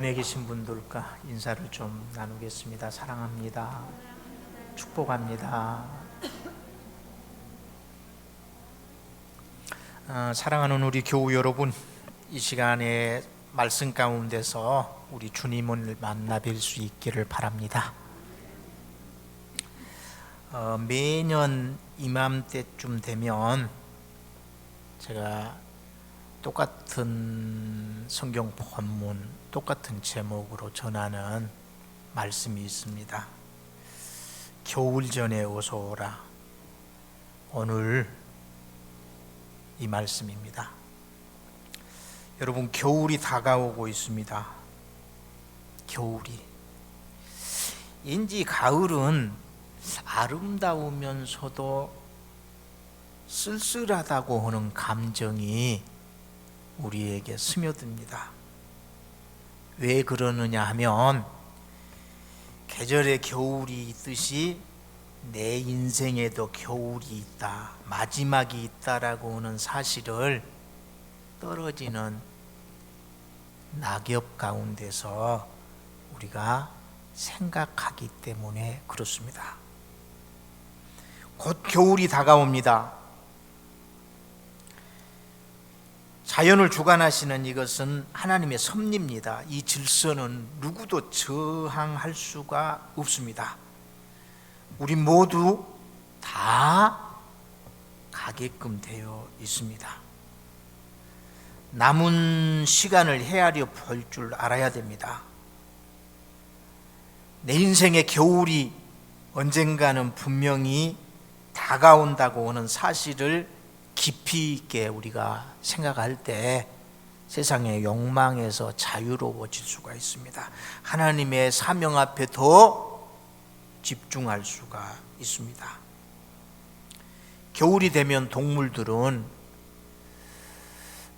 에 계신 분들과 인사를 좀 나누겠습니다. 사랑합니다. 축복합니다. 사랑하는 우리 교우 여러분, 이 시간에 말씀 가운데서 우리 주님을 만나 뵐 수 있기를 바랍니다. 매년 이맘때쯤 되면 제가 똑같은 성경 본문, 똑같은 제목으로 전하는 말씀이 있습니다. 겨울 전에 어서 오라. 오늘 이 말씀입니다. 여러분, 겨울이 다가오고 있습니다. 겨울이. 인지 가을은 아름다우면서도 쓸쓸하다고 하는 감정이 우리에게 스며듭니다. 왜 그러느냐 하면 계절에 겨울이 있듯이 내 인생에도 겨울이 있다, 마지막이 있다라고 하는 사실을 떨어지는 낙엽 가운데서 우리가 생각하기 때문에 그렇습니다. 곧 겨울이 다가옵니다. 자연을 주관하시는 이것은 하나님의 섭리입니다. 이 질서는 누구도 저항할 수가 없습니다. 우리 모두 다 가게끔 되어 있습니다. 남은 시간을 헤아려 볼 줄 알아야 됩니다. 내 인생의 겨울이 언젠가는 분명히 다가온다고 하는 사실을 깊이 있게 우리가 생각할 때 세상의 욕망에서 자유로워질 수가 있습니다. 하나님의 사명 앞에 더 집중할 수가 있습니다. 겨울이 되면 동물들은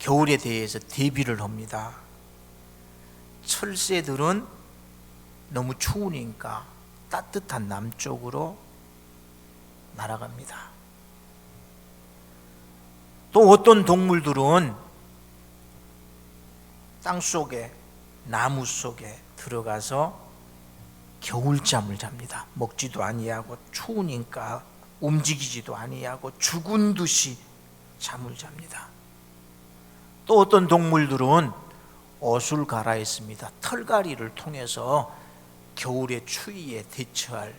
겨울에 대해서 대비를 합니다. 철새들은 너무 추우니까 따뜻한 남쪽으로 날아갑니다. 또 어떤 동물들은 땅속에, 나무 속에 들어가서 겨울잠을 잡니다. 먹지도 아니하고 추우니까 움직이지도 아니하고 죽은 듯이 잠을 잡니다. 또 어떤 동물들은 옷을 갈아입습니다. 털갈이를 통해서 겨울의 추위에 대처할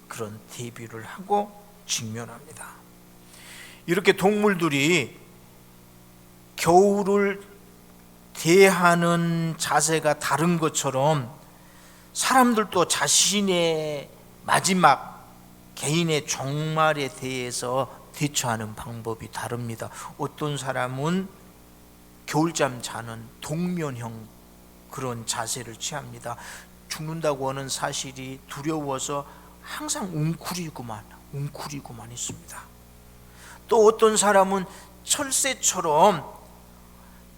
그런 대비를 하고 직면합니다. 이렇게 동물들이 겨울을 대하는 자세가 다른 것처럼 사람들도 자신의 마지막 개인의 종말에 대해서 대처하는 방법이 다릅니다. 어떤 사람은 겨울잠 자는 동면형 그런 자세를 취합니다. 죽는다고 하는 사실이 두려워서 항상 웅크리고만 있습니다. 또 어떤 사람은 철새처럼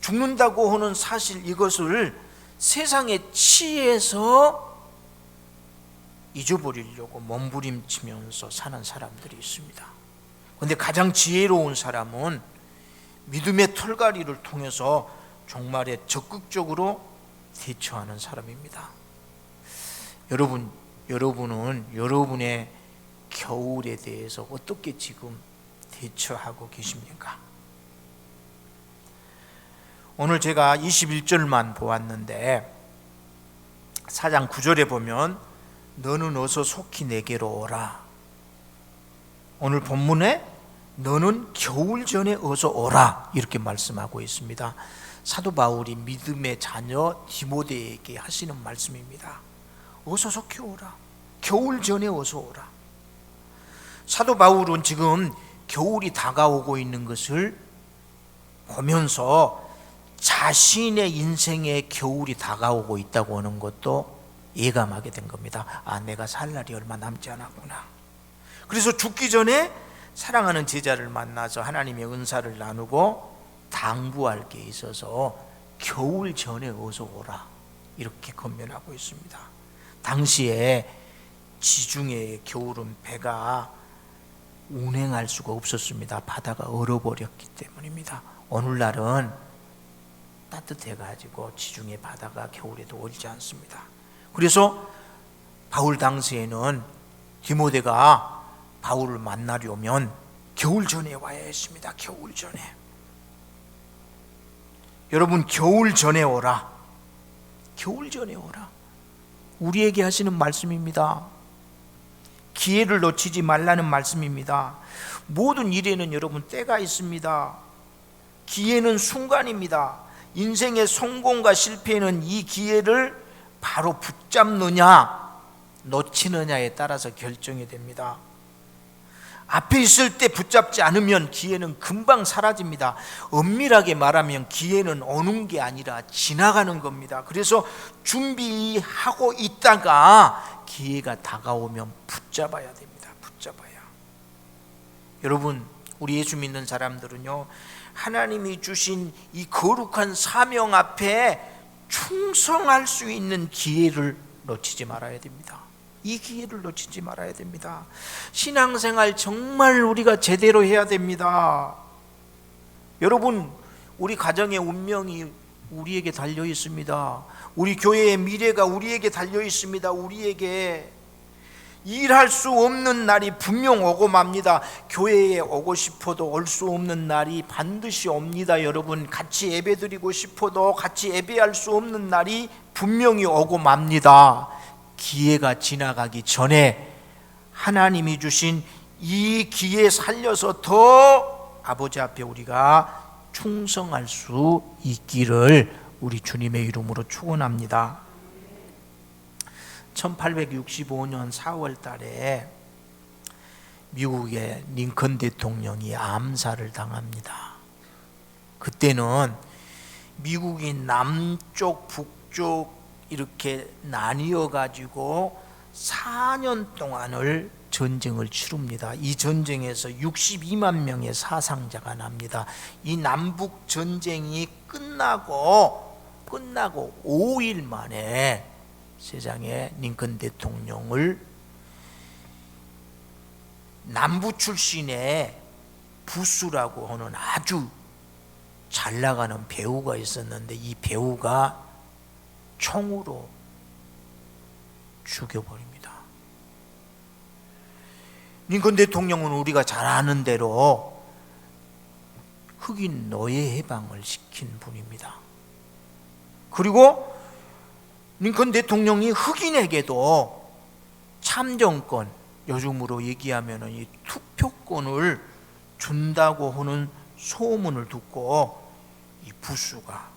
죽는다고 하는 사실, 이것을 세상에 취해서 잊어버리려고 몸부림치면서 사는 사람들이 있습니다. 그런데 가장 지혜로운 사람은 믿음의 털갈이를 통해서 종말에 적극적으로 대처하는 사람입니다. 여러분은 여러분의 겨울에 대해서 어떻게 지금 대처하고 계십니까? 오늘 제가 21절만 보았는데 4장 9절에 보면 너는 어서 속히 내게로 오라. 오늘 본문에 너는 겨울 전에 어서 오라 이렇게 말씀하고 있습니다. 사도 바울이 믿음의 자녀 디모데에게 하시는 말씀입니다. 어서 속히 오라. 겨울 전에 어서 오라. 사도 바울은 지금 겨울이 다가오고 있는 것을 보면서 자신의 인생의 겨울이 다가오고 있다고 하는 것도 예감하게 된 겁니다. 내가 살 날이 얼마 남지 않았구나. 그래서 죽기 전에 사랑하는 제자를 만나서 하나님의 은사를 나누고 당부할 게 있어서 겨울 전에 어서 오라 이렇게 권면하고 있습니다. 당시에 지중해의 겨울은 배가 운행할 수가 없었습니다. 바다가 얼어버렸기 때문입니다. 오늘날은 따뜻해가지고 지중해 바다가 겨울에도 얼지 않습니다. 그래서 바울 당시에는 디모데가 바울을 만나려면 겨울 전에 와야 했습니다. 겨울 전에. 여러분, 겨울 전에 오라. 겨울 전에 오라. 우리에게 하시는 말씀입니다. 기회를 놓치지 말라는 말씀입니다. 모든 일에는 여러분 때가 있습니다. 기회는 순간입니다. 인생의 성공과 실패는 이 기회를 바로 붙잡느냐 놓치느냐에 따라서 결정이 됩니다. 앞에 있을 때 붙잡지 않으면 기회는 금방 사라집니다. 엄밀하게 말하면 기회는 오는 게 아니라 지나가는 겁니다. 그래서 준비하고 있다가 기회가 다가오면 붙잡아야 됩니다. 붙잡아야. 여러분, 우리 예수 믿는 사람들은요, 하나님이 주신 이 거룩한 사명 앞에 충성할 수 있는 기회를 놓치지 말아야 됩니다. 이 기회를 놓치지 말아야 됩니다. 신앙생활 정말 우리가 제대로 해야 됩니다. 여러분, 우리 가정의 운명이 우리에게 달려 있습니다. 우리 교회의 미래가 우리에게 달려 있습니다. 우리에게 일할 수 없는 날이 분명 오고 맙니다. 교회에 오고 싶어도 올 수 없는 날이 반드시 옵니다. 여러분, 같이 예배드리고 싶어도 같이 예배할 수 없는 날이 분명히 오고 맙니다. 기회가 지나가기 전에 하나님이 주신 이 기회 살려서 더 아버지 앞에 우리가 충성할 수 있기를 우리 주님의 이름으로 축원합니다. 1865년 4월 달에 미국의 링컨 대통령이 암살을 당합니다. 그때는 미국이 남쪽, 북쪽 이렇게 나뉘어 가지고 4년 동안을 전쟁을 치릅니다. 이 전쟁에서 62만 명의 사상자가 납니다. 이 남북 전쟁이 끝나고 5일 만에 세상에 링컨 대통령을 남부 출신의 부스라고 하는 아주 잘 나가는 배우가 있었는데 이 배우가 총으로 죽여버립니다. 링컨 대통령은 우리가 잘 아는 대로 흑인 노예 해방을 시킨 분입니다. 그리고 링컨 대통령이 흑인에게도 참정권, 요즘으로 얘기하면 이 투표권을 준다고 하는 소문을 듣고 이 부수가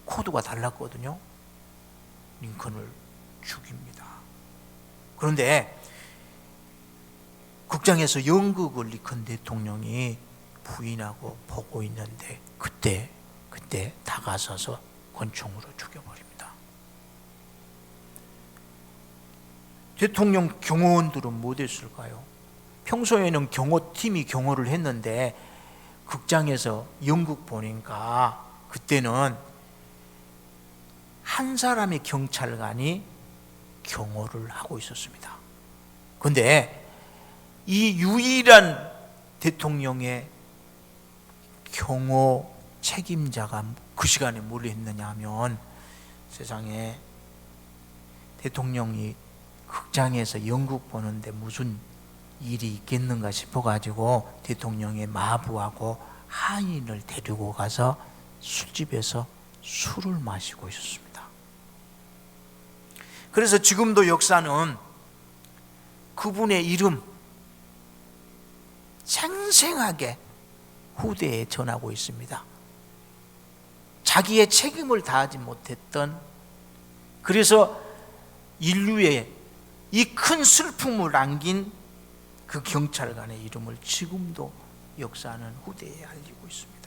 코드가 달랐거든요. 링컨을 죽입니다. 그런데 극장에서 연극을 링컨 대통령이 부인하고 보고 있는데 그때 다가서서 권총으로 죽여버립니다. 대통령 경호원들은 뭐 됐을까요? 평소에는 경호팀이 경호를 했는데 극장에서 연극 보니까 그때는 한 사람의 경찰관이 경호를 하고 있었습니다. 그런데 이 유일한 대통령의 경호 책임자가 그 시간에 뭘 했느냐 하면 세상에 대통령이 극장에서 연극 보는데 무슨 일이 있겠는가 싶어가지고 대통령의 마부하고 하인을 데리고 가서 술집에서 술을 마시고 있었습니다. 그래서 지금도 역사는 그분의 이름 생생하게 후대에 전하고 있습니다. 자기의 책임을 다하지 못했던, 그래서 인류에 이 큰 슬픔을 안긴 그 경찰관의 이름을 지금도 역사는 후대에 알리고 있습니다.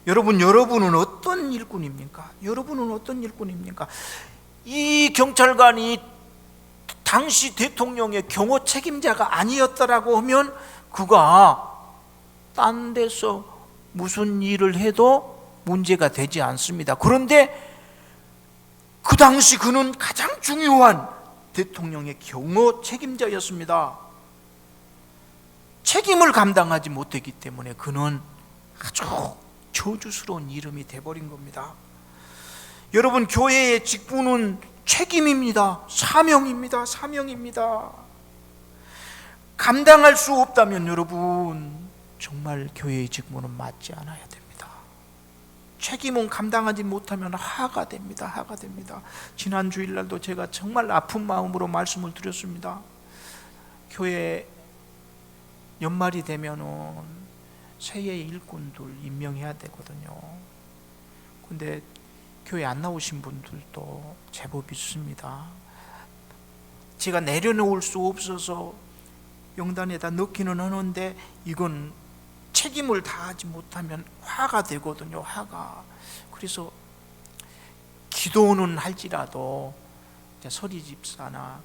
여러분은 어떤 일꾼입니까? 여러분은 어떤 일꾼입니까? 이 경찰관이 당시 대통령의 경호 책임자가 아니었다라고 하면 그가 딴 데서 무슨 일을 해도 문제가 되지 않습니다. 그런데 그 당시 그는 가장 중요한 대통령의 경호 책임자였습니다. 책임을 감당하지 못했기 때문에 그는 아주 저주스러운 이름이 돼버린 겁니다. 여러분, 교회의 직분은 책임입니다. 사명입니다. 사명입니다. 감당할 수 없다면 여러분, 정말 교회의 직분은 맞지 않아야 됩니다. 책임은 감당하지 못하면 하가 됩니다. 하가 됩니다. 지난 주일날도 제가 정말 아픈 마음으로 말씀을 드렸습니다. 교회 연말이 되면은 새해 일꾼들 임명해야 되거든요. 근데 교회 안 나오신 분들도 제법 있습니다. 제가 내려놓을 수 없어서 명단에다 넣기는 하는데 이건 책임을 다하지 못하면 화가 되거든요. 화가. 그래서 기도는 할지라도 서리집사나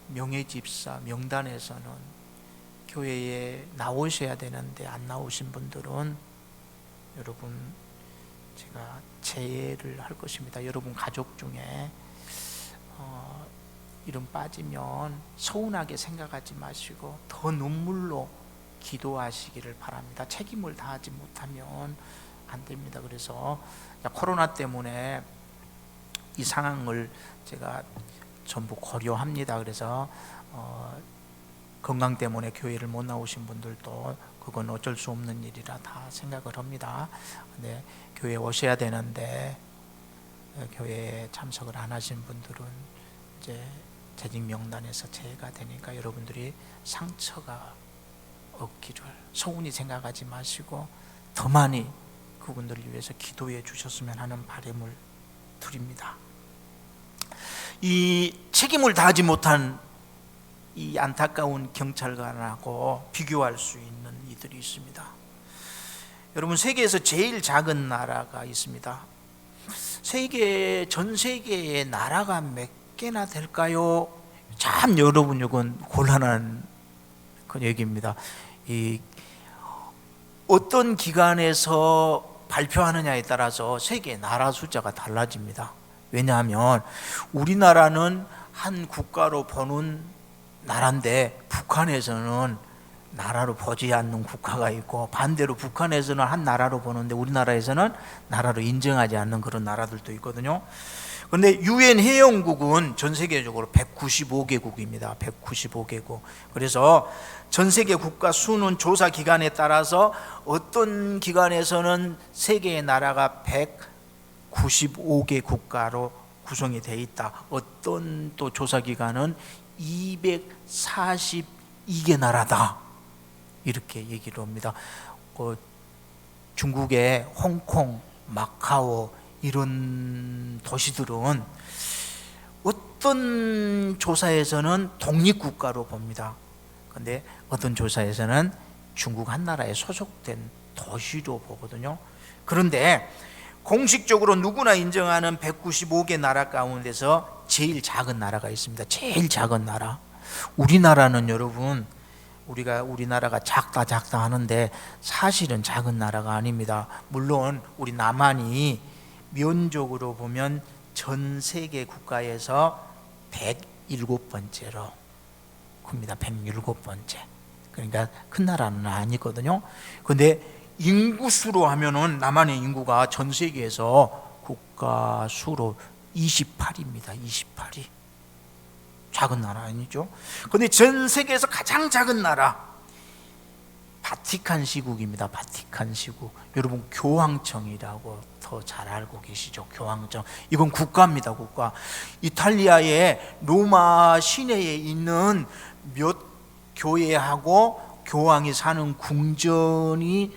명예집사 명단에서는 교회에 나오셔야 되는데 안 나오신 분들은 여러분, 제가 제의를 할 것입니다. 여러분 가족 중에 이름 빠지면 서운하게 생각하지 마시고 더 눈물로 기도하시기를 바랍니다. 책임을 다하지 못하면 안 됩니다. 그래서 코로나 때문에 이 상황을 제가 전부 고려합니다. 그래서 건강 때문에 교회를 못 나오신 분들도 그건 어쩔 수 없는 일이라 다 생각을 합니다. 근데 교회에 오셔야 되는데 교회에 참석을 안 하신 분들은 이제 재직 명단에서 제외가 되니까 여러분들이 상처가 없기를 서운히 생각하지 마시고 더 많이 그분들을 위해서 기도해 주셨으면 하는 바람을 드립니다. 이 책임을 다하지 못한 이 안타까운 경찰관하고 비교할 수 있는 이들이 있습니다. 여러분, 세계에서 제일 작은 나라가 있습니다. 전 세계의 나라가 몇 개나 될까요? 참 여러분, 이건 곤란한 그 얘기입니다. 어떤 기관에서 발표하느냐에 따라서 세계 나라 숫자가 달라집니다. 왜냐하면 우리나라는 한 국가로 보는 나라인데 북한에서는 나라로 보지 않는 국가가 있고, 반대로 북한에서는 한 나라로 보는데 우리나라에서는 나라로 인정하지 않는 그런 나라들도 있거든요. 그런데 유엔 회원국은 전 세계적으로 195개국입니다. 195개국. 그래서 전 세계 국가 수는 조사 기관에 따라서 어떤 기관에서는 세계의 나라가 195개 국가로 구성이 되어 있다. 어떤 또 조사 기관은 242개 나라다. 이렇게 얘기를 합니다. 중국의 홍콩, 마카오 이런 도시들은 어떤 조사에서는 독립국가로 봅니다. 그런데 어떤 조사에서는 중국 한 나라에 소속된 도시로 보거든요. 그런데 공식적으로 누구나 인정하는 195개 나라 가운데서 제일 작은 나라가 있습니다. 제일 작은 나라. 우리나라는 여러분, 우리나라가 작다 하는데 사실은 작은 나라가 아닙니다. 물론 우리 남한이 면적으로 보면 전 세계 국가에서 107번째로 큽니다. 107번째. 그러니까 큰 나라는 아니거든요. 그런데 인구수로 하면은 남한의 인구가 전 세계에서 국가 수로 28입니다. 28이. 작은 나라 아니죠. 그런데 전 세계에서 가장 작은 나라 바티칸 시국입니다. 바티칸 시국. 여러분, 교황청이라고 더 잘 알고 계시죠? 교황청. 이건 국가입니다. 국가. 이탈리아의 로마 시내에 있는 몇 교회하고 교황이 사는 궁전이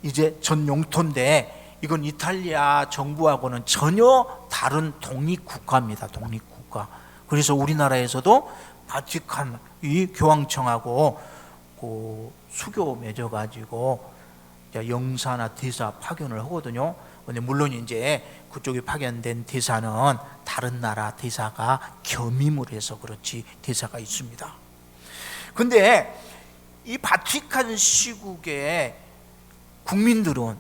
이제 전 용토인데, 이건 이탈리아 정부하고는 전혀 다른 독립국가입니다. 독립국가. 그래서 우리나라에서도 바티칸 이 교황청하고 수교 맺어가지고 영사나 대사 파견을 하거든요. 근데 물론 이제 그쪽에 파견된 대사는 다른 나라 대사가 겸임을 해서 그렇지 대사가 있습니다. 근데 이 바티칸 시국의 국민들은,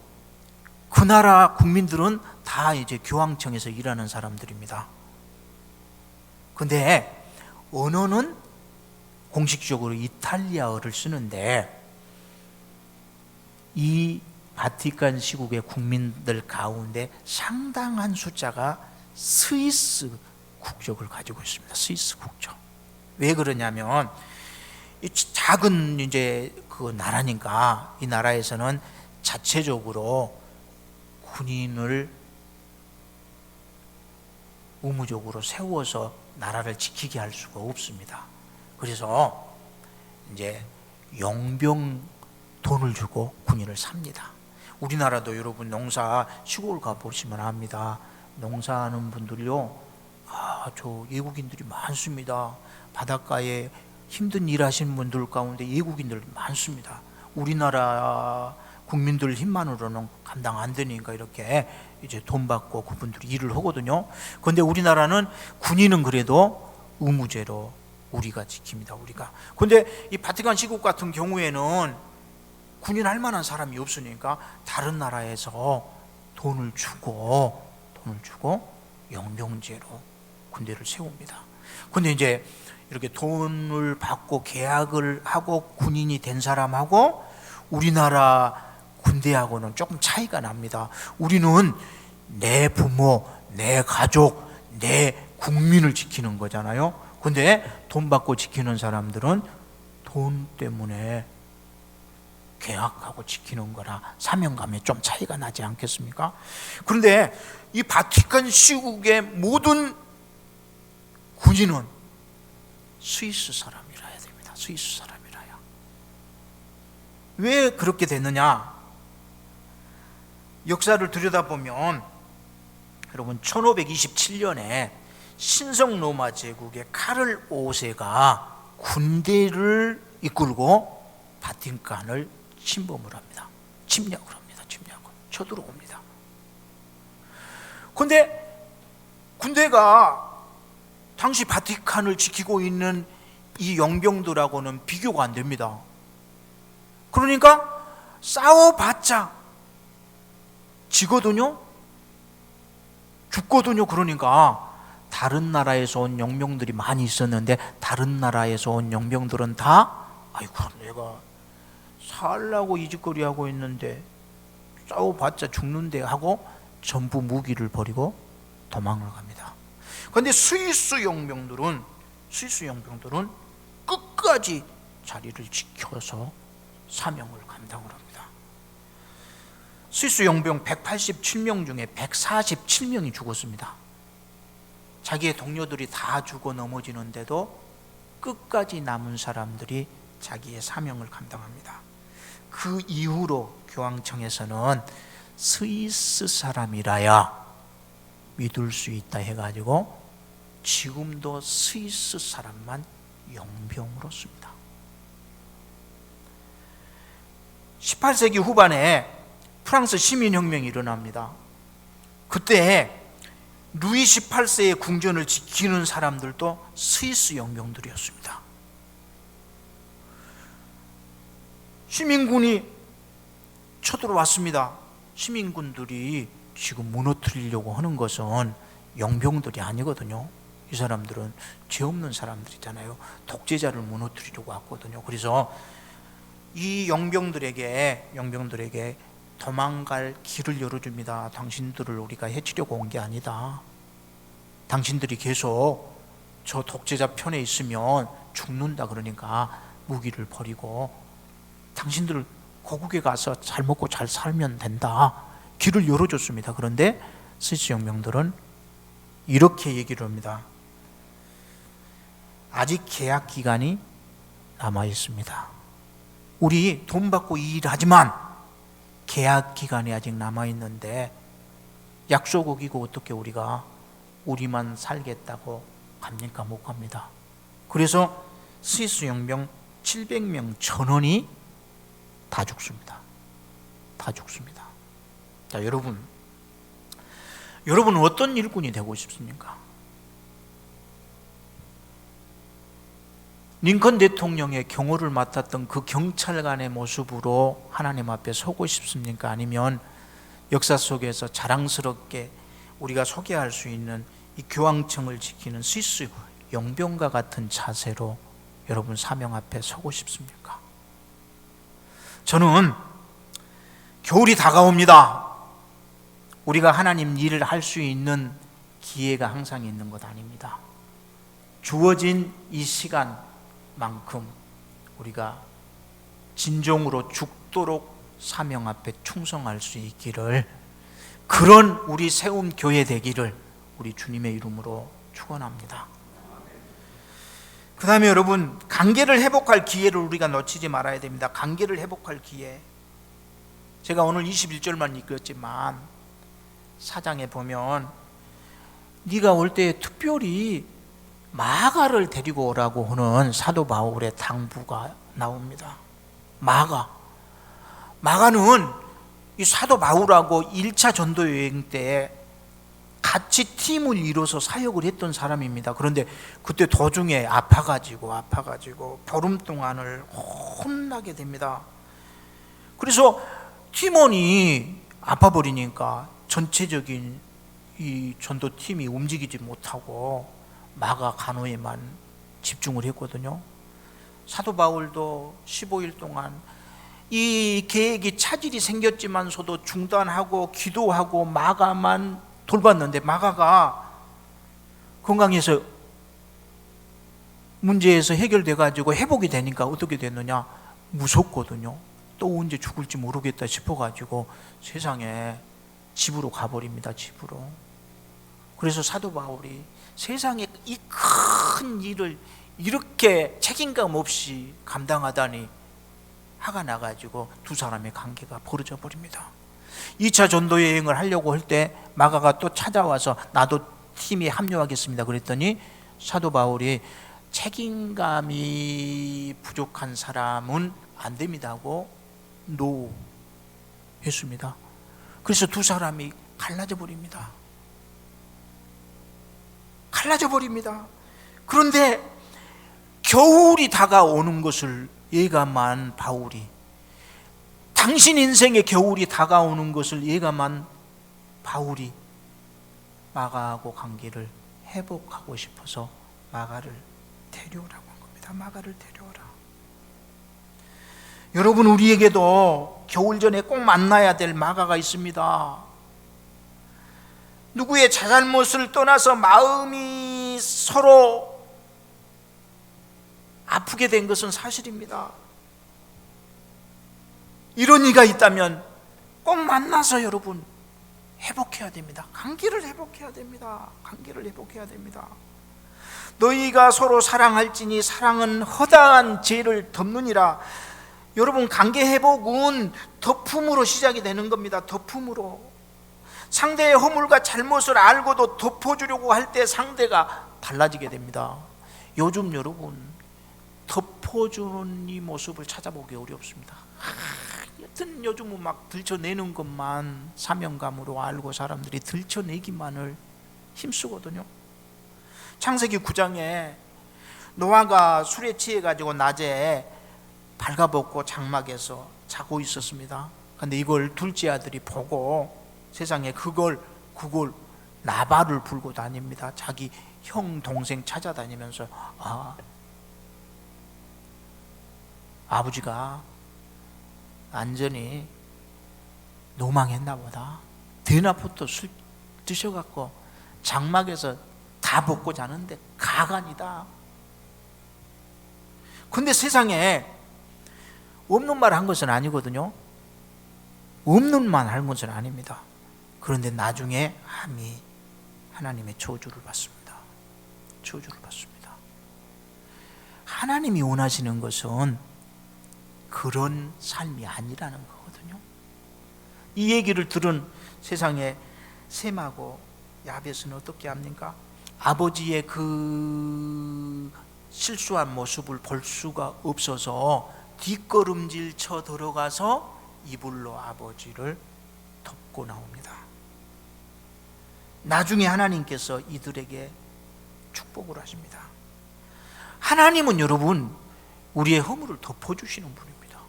그 나라 국민들은 다 이제 교황청에서 일하는 사람들입니다. 근데 언어는 공식적으로 이탈리아어를 쓰는데 이 바티칸 시국의 국민들 가운데 상당한 숫자가 스위스 국적을 가지고 있습니다. 스위스 국적. 왜 그러냐면 이 작은 이제 그 나라니까 이 나라에서는 자체적으로 군인을 의무적으로 세워서 나라를 지키게 할 수가 없습니다. 그래서 이제 용병 돈을 주고 군인을 삽니다. 우리나라도 여러분 농사 시골 가보시면 압니다. 농사하는 분들요, 저 외국인들이 많습니다. 바닷가에 힘든 일 하시는 분들 가운데 외국인들 많습니다. 우리나라 국민들 힘만으로는 감당 안 되니까 이렇게 이제 돈 받고 그분들이 일을 하거든요. 그런데 우리나라는 군인은 그래도 의무제로 우리가 지킵니다. 우리가. 그런데 이 바티칸 시국 같은 경우에는 군인 할 만한 사람이 없으니까 다른 나라에서 돈을 주고 용병제로 군대를 세웁니다. 근데 이제 이렇게 돈을 받고 계약을 하고 군인이 된 사람하고 우리나라 군대하고는 조금 차이가 납니다. 우리는 내 부모, 내 가족, 내 국민을 지키는 거잖아요. 근데 돈 받고 지키는 사람들은 돈 때문에 계약하고 지키는 거나 사명감에 좀 차이가 나지 않겠습니까? 그런데 이 바티칸 시국의 모든 군인은 스위스 사람이라야 됩니다. 스위스 사람이라야. 왜 그렇게 됐느냐? 역사를 들여다보면 여러분 1527년에 신성 로마 제국의 카를 5세가 군대를 이끌고 바티칸을 침범을 합니다. 침략을 합니다. 쳐들어옵니다. 그런데 군대가 당시 바티칸을 지키고 있는 이 용병들하고는 비교가 안 됩니다. 그러니까 싸워봤자 지거든요, 죽거든요. 그러니까 다른 나라에서 온 용병들이 많이 있었는데 다른 나라에서 온 용병들은 다 아이고 내가 살라고 이 짓거리 하고 있는데 싸워봤자 죽는데 하고 전부 무기를 버리고 도망을 갑니다. 그런데 스위스 용병들은 끝까지 자리를 지켜서 사명을 감당을 합니다. 스위스 용병 187명 중에 147명이 죽었습니다. 자기의 동료들이 다 죽어 넘어지는데도 끝까지 남은 사람들이 자기의 사명을 감당합니다. 그 이후로 교황청에서는 스위스 사람이라야 믿을 수 있다 해가지고 지금도 스위스 사람만 용병으로 씁니다. 18세기 후반에 프랑스 시민혁명이 일어납니다. 그때 루이 18세의 궁전을 지키는 사람들도 스위스 용병들이었습니다. 시민군이 쳐들어왔습니다. 시민군들이 지금 무너뜨리려고 하는 것은 용병들이 아니거든요. 이 사람들은 죄 없는 사람들이잖아요. 독재자를 무너뜨리려고 왔거든요. 그래서 이 용병들에게 도망갈 길을 열어줍니다. 당신들을 우리가 해치려고 온 게 아니다. 당신들이 계속 저 독재자 편에 있으면 죽는다. 그러니까 무기를 버리고 당신들 고국에 가서 잘 먹고 잘 살면 된다. 길을 열어줬습니다. 그런데 스위스 용병들은 이렇게 얘기를 합니다. 아직 계약 기간이 남아 있습니다. 우리 돈 받고 일하지만 계약 기간이 아직 남아 있는데 약속 어기고 어떻게 우리만 살겠다고 갑니까? 못 갑니다. 그래서 스위스 용병 700명 전원이 다 죽습니다. 자, 여러분은 어떤 일꾼이 되고 싶습니까? 링컨 대통령의 경호를 맡았던 그 경찰관의 모습으로 하나님 앞에 서고 싶습니까? 아니면 역사 속에서 자랑스럽게 우리가 소개할 수 있는 이 교황청을 지키는 스위스 용병과 같은 자세로 여러분 사명 앞에 서고 싶습니까? 저는 겨울이 다가옵니다. 우리가 하나님 일을 할 수 있는 기회가 항상 있는 것 아닙니다. 주어진 이 시간만큼 우리가 진정으로 죽도록 사명 앞에 충성할 수 있기를, 그런 우리 세움 교회 되기를 우리 주님의 이름으로 축원합니다. 그 다음에 여러분, 관계를 회복할 기회를 우리가 놓치지 말아야 됩니다. 관계를 회복할 기회. 제가 오늘 21절만 읽었지만 4장에 보면 네가 올 때 특별히 마가를 데리고 오라고 하는 사도 바울의 당부가 나옵니다. 마가는 이 사도 바울하고 1차 전도 여행 때 같이 팀을 이뤄서 사역을 했던 사람입니다. 그런데 그때 도중에 아파가지고 보름 동안을 혼나게 됩니다. 그래서 팀원이 아파버리니까 전체적인 이 전도팀이 움직이지 못하고 마가 간호에만 집중을 했거든요. 사도 바울도 15일 동안 이 계획이 차질이 생겼지만서도 중단하고 기도하고 마가만 돌봤는데, 마가가 건강해서 문제에서 해결돼 가지고 회복이 되니까 어떻게 됐느냐, 무섭거든요. 또 언제 죽을지 모르겠다 싶어 가지고 세상에 집으로 가버립니다. 집으로. 그래서 사도 바울이 세상에 이 큰 일을 이렇게 책임감 없이 감당하다니 화가 나가지고 두 사람의 관계가 벌어져 버립니다. 2차 전도 여행을 하려고 할 때 마가가 또 찾아와서 나도 팀에 합류하겠습니다 그랬더니 사도 바울이 책임감이 부족한 사람은 안 됩니다 하고 노 했습니다. 그래서 두 사람이 갈라져 버립니다. 그런데 겨울이 다가오는 것을 예감한 바울이, 당신 인생의 겨울이 다가오는 것을 예감한 바울이 마가하고 관계를 회복하고 싶어서 마가를 데려오라고 한 겁니다. 마가를 데려오라. 여러분, 우리에게도 겨울 전에 꼭 만나야 될 마가가 있습니다. 누구의 잘못을 떠나서 마음이 서로 아프게 된 것은 사실입니다. 이런 이가 있다면 꼭 만나서 여러분 회복해야 됩니다. 관계를 회복해야 됩니다. 너희가 서로 사랑할지니 사랑은 허다한 죄를 덮느니라. 여러분, 관계 회복은 덮음으로 시작이 되는 겁니다. 덮음으로. 상대의 허물과 잘못을 알고도 덮어주려고 할 때 상대가 달라지게 됩니다. 요즘 여러분, 덮어주는 이 모습을 찾아보기 어렵습니다. 여튼 요즘은 막 들춰내는 것만 사명감으로 알고 사람들이 들춰내기만을 힘쓰거든요. 창세기 9장에 노아가 술에 취해가지고 낮에 발가벗고 장막에서 자고 있었습니다. 그런데 이걸 둘째 아들이 보고 세상에 그걸 나발을 불고 다닙니다. 자기 형 동생 찾아다니면서 아버지가 완전히 노망했나 보다. 대낮부터 술 드셔갖고 장막에서 다 벗고 자는데 가관이다. 근데 세상에 없는 말 한 것은 아니거든요. 없는 말 한 것은 아닙니다. 그런데 나중에 함이 하나님의 저주를 받습니다. 하나님이 원하시는 것은 그런 삶이 아니라는 거거든요. 이 얘기를 들은 세상의 셈하고 야벳은 어떻게 합니까? 아버지의 그 실수한 모습을 볼 수가 없어서 뒷걸음질 쳐 들어가서 이불로 아버지를 덮고 나옵니다. 나중에 하나님께서 이들에게 축복을 하십니다. 하나님은 여러분 우리의 허물을 덮어주시는 분입니다.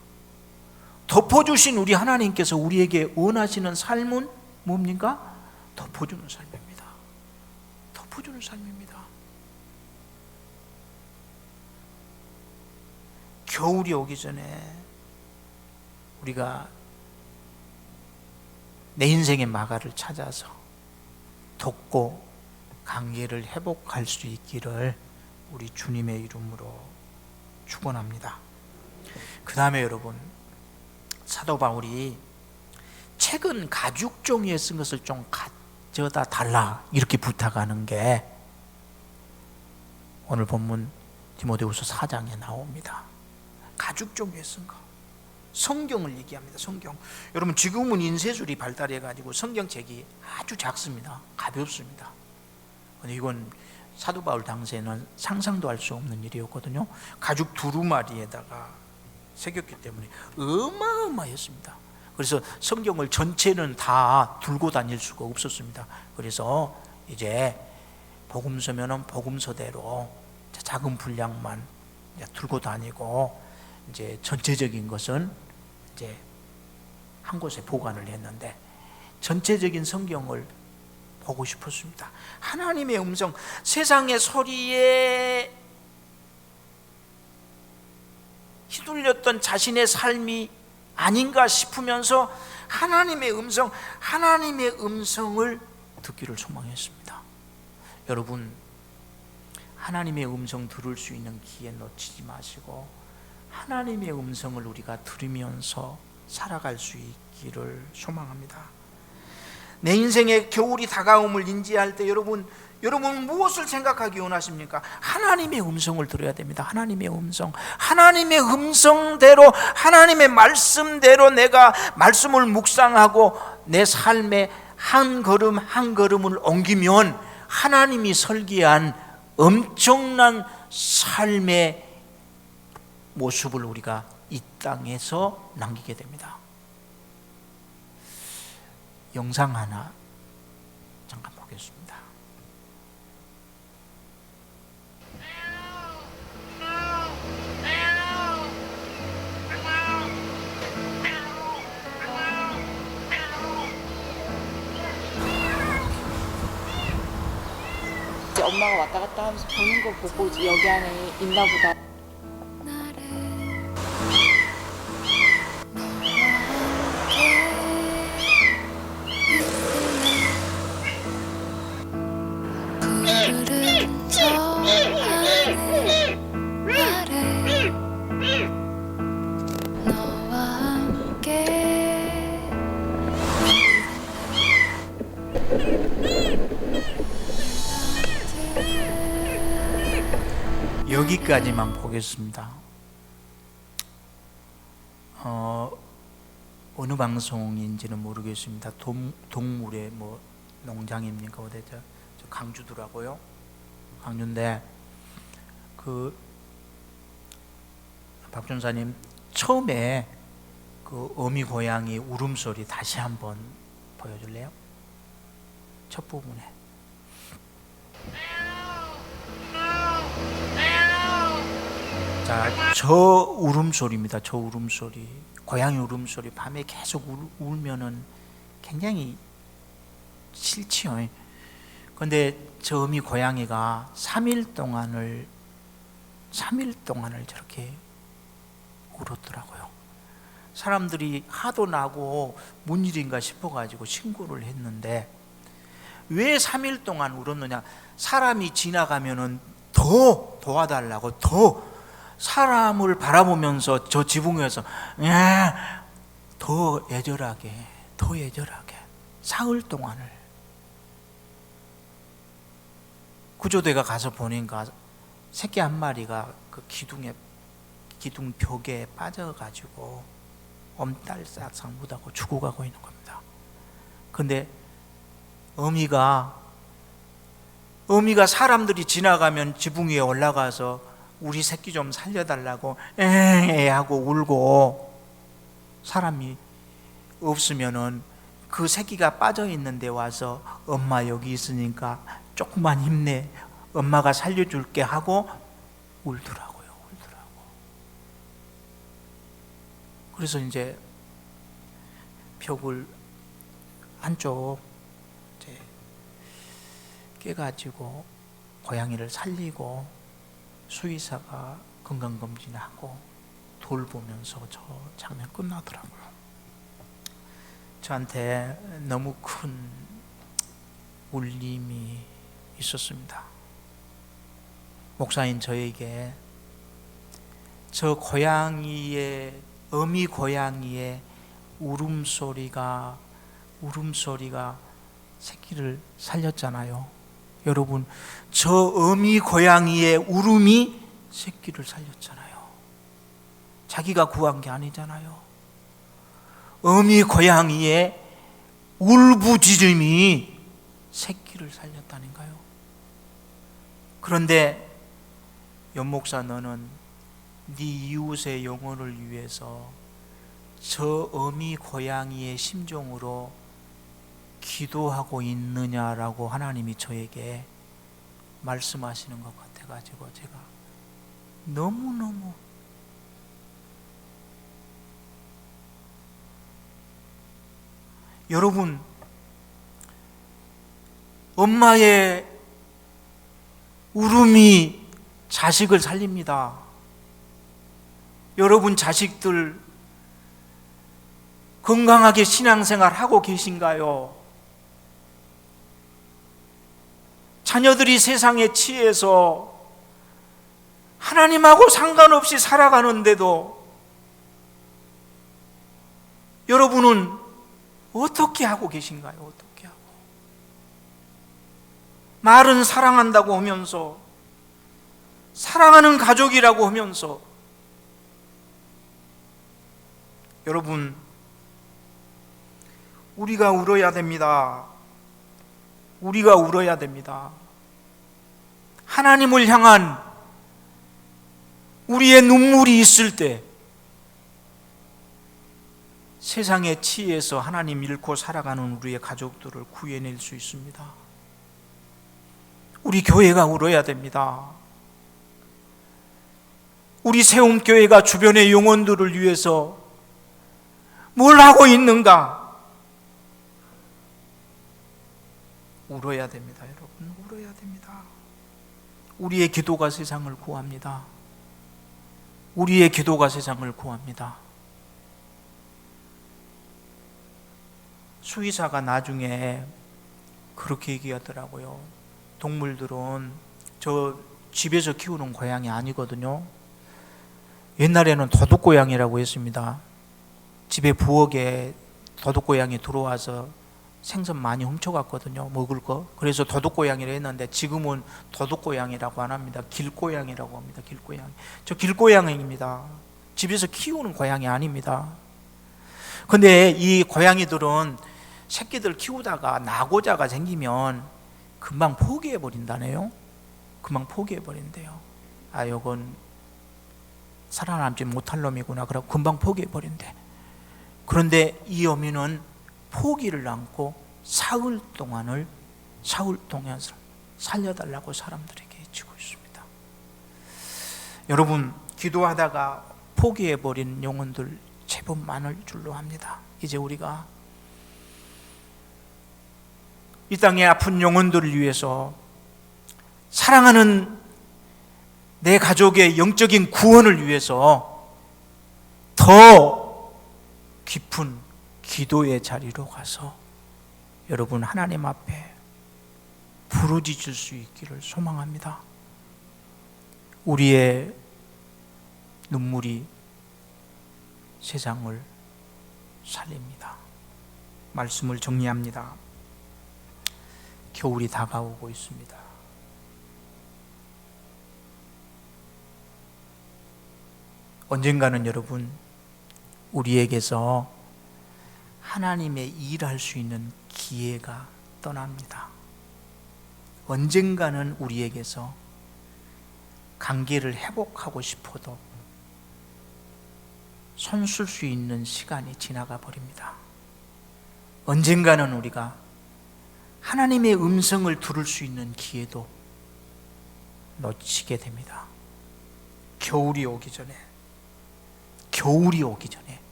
덮어주신 우리 하나님께서 우리에게 원하시는 삶은 뭡니까? 덮어주는 삶입니다. 겨울이 오기 전에 우리가 내 인생의 마가를 찾아서 돕고 관계를 회복할 수 있기를 우리 주님의 이름으로 축원합니다. 그 다음에 여러분, 사도 바울이 책은 가죽 종이에 쓴 것을 좀 가져다 달라 이렇게 부탁하는 게 오늘 본문 디모데후서 4장에 나옵니다. 가죽 종이에 쓴 거, 성경을 얘기합니다. 성경. 여러분, 지금은 인쇄술이 발달해 가지고 성경책이 아주 작습니다. 가볍습니다. 근데 이건 사도 바울 당시에는 상상도 할 수 없는 일이었거든요. 가죽 두루마리에다가 새겼기 때문에 어마어마했습니다. 그래서 성경을 전체는 다 들고 다닐 수가 없었습니다. 그래서 이제 복음서면은 복음서대로 작은 분량만 들고 다니고, 이제 전체적인 것은 이제 한 곳에 보관을 했는데, 전체적인 성경을 보고 싶었습니다. 하나님의 음성, 세상의 소리에 휘둘렸던 자신의 삶이 아닌가 싶으면서 하나님의 음성을 듣기를 소망했습니다. 여러분, 하나님의 음성 들을 수 있는 기회 놓치지 마시고 하나님의 음성을 우리가 들으면서 살아갈 수 있기를 소망합니다. 내 인생의 겨울이 다가옴을 인지할 때 여러분 무엇을 생각하기 원하십니까? 하나님의 음성을 들어야 됩니다. 하나님의 음성대로, 하나님의 말씀대로 내가 말씀을 묵상하고 내 삶의 한 걸음 한 걸음을 옮기면 하나님이 설계한 엄청난 삶의 모습을 우리가 이 땅에서 남기게 됩니다. 영상 하나 잠깐 보겠습니다. 엄마가 왔다 갔다 하면서 보는 거 보고 여기 안에 있나 보다. 여기까지만 보겠습니다. 어느 방송인지는 모르겠습니다. 동물의 농장입니까? 어디죠? 저 강주더라고요. 강주인데 박 전사님 처음에 그 어미 고양이 울음소리 다시 한번 보여줄래요? 첫 부분에. 자, 저 울음소리입니다. 저 울음소리, 고양이 울음소리. 밤에 계속 울면은 굉장히 싫지요. 그런데 저 어미 고양이가 3일 동안을 저렇게 울었더라고요. 사람들이 하도 나고 뭔 일인가 싶어가지고 신고를 했는데, 왜 3일 동안 울었느냐? 사람이 지나가면은 더 도와달라고, 더 사람을 바라보면서 저 지붕에서 더 애절하게 사흘 동안을. 구조대가 가서 보니까 새끼 한 마리가 그 기둥 벽에 빠져가지고 엄달싹싹 묻하고 죽어가고 있는 겁니다. 근데 어미가 사람들이 지나가면 지붕 위에 올라가서 우리 새끼 좀 살려달라고 하고 울고, 사람이 없으면은 그 새끼가 빠져 있는 데 와서 엄마 여기 있으니까 조금만 힘내, 엄마가 살려줄게 하고 울더라고요. 그래서 이제 벽을 한쪽 이제 깨가지고 고양이를 살리고 수의사가 건강검진하고 돌보면서 저 장면 끝나더라고요. 저한테 너무 큰 울림이 있었습니다. 목사인 저에게 저 고양이의, 어미 고양이의 울음소리가 새끼를 살렸잖아요. 여러분, 저 어미 고양이의 울음이 새끼를 살렸잖아요. 자기가 구한 게 아니잖아요. 어미 고양이의 울부짖음이 새끼를 살렸다니까요. 그런데 연목사, 너는 네 이웃의 영혼을 위해서 저 어미 고양이의 심정으로 기도하고 있느냐라고 하나님이 저에게 말씀하시는 것 같아가지고 제가 너무너무 여러분, 엄마의 울음이 자식을 살립니다. 여러분 자식들 건강하게 신앙생활 하고 계신가요? 자녀들이 세상에 취해서 하나님하고 상관없이 살아가는데도 여러분은 어떻게 하고 계신가요? 어떻게 하고? 말은 사랑한다고 하면서, 사랑하는 가족이라고 하면서, 여러분, 우리가 울어야 됩니다. 우리가 울어야 됩니다. 하나님을 향한 우리의 눈물이 있을 때 세상에 취해서 하나님 잃고 살아가는 우리의 가족들을 구해낼 수 있습니다. 우리 교회가 울어야 됩니다. 우리 세움교회가 주변의 영혼들을 위해서 뭘 하고 있는가? 울어야 됩니다, 여러분. 울어야 됩니다. 우리의 기도가 세상을 구합니다. 우리의 기도가 세상을 구합니다. 수의사가 나중에 그렇게 얘기하더라고요. 동물들은 저 집에서 키우는 고양이 아니거든요. 옛날에는 도둑고양이라고 했습니다. 집에 부엌에 도둑고양이 들어와서 생선 많이 훔쳐갔거든요. 먹을 거. 그래서 도둑고양이라 했는데 지금은 도둑고양이라고 안 합니다. 길고양이라고 합니다. 길고양이. 저 길고양이입니다. 집에서 키우는 고양이 아닙니다. 근데 이 고양이들은 새끼들 키우다가 낙오자가 생기면 금방 포기해버린다네요. 금방 포기해버린대요. 아, 이건 살아남지 못할 놈이구나. 그러고 금방 포기해버린대. 그런데 이 어미는 포기를 않고 사흘 동안을 살려달라고 사람들에게 외치고 있습니다. 여러분, 기도하다가 포기해버린 영혼들 제법 많을 줄로 합니다. 이제 우리가 이 땅의 아픈 영혼들을 위해서, 사랑하는 내 가족의 영적인 구원을 위해서 더 깊은 기도의 자리로 가서 여러분 하나님 앞에 부르짖을 수 있기를 소망합니다. 우리의 눈물이 세상을 살립니다. 말씀을 정리합니다. 겨울이 다가오고 있습니다. 언젠가는 여러분, 우리에게서 하나님의 일할 수 있는 기회가 떠납니다. 언젠가는 우리에게서 관계를 회복하고 싶어도 손쓸 수 있는 시간이 지나가 버립니다. 언젠가는 우리가 하나님의 음성을 들을 수 있는 기회도 놓치게 됩니다. 겨울이 오기 전에,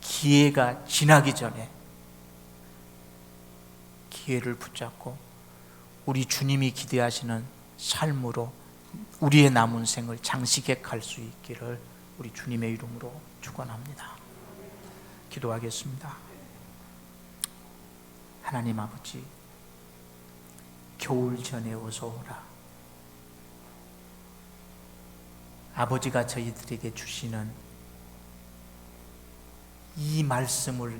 기회가 지나기 전에 기회를 붙잡고 우리 주님이 기대하시는 삶으로 우리의 남은 생을 장식해 갈 수 있기를 우리 주님의 이름으로 축원합니다. 기도하겠습니다. 하나님 아버지, 겨울 전에 어서 오라. 아버지가 저희들에게 주시는 이 말씀을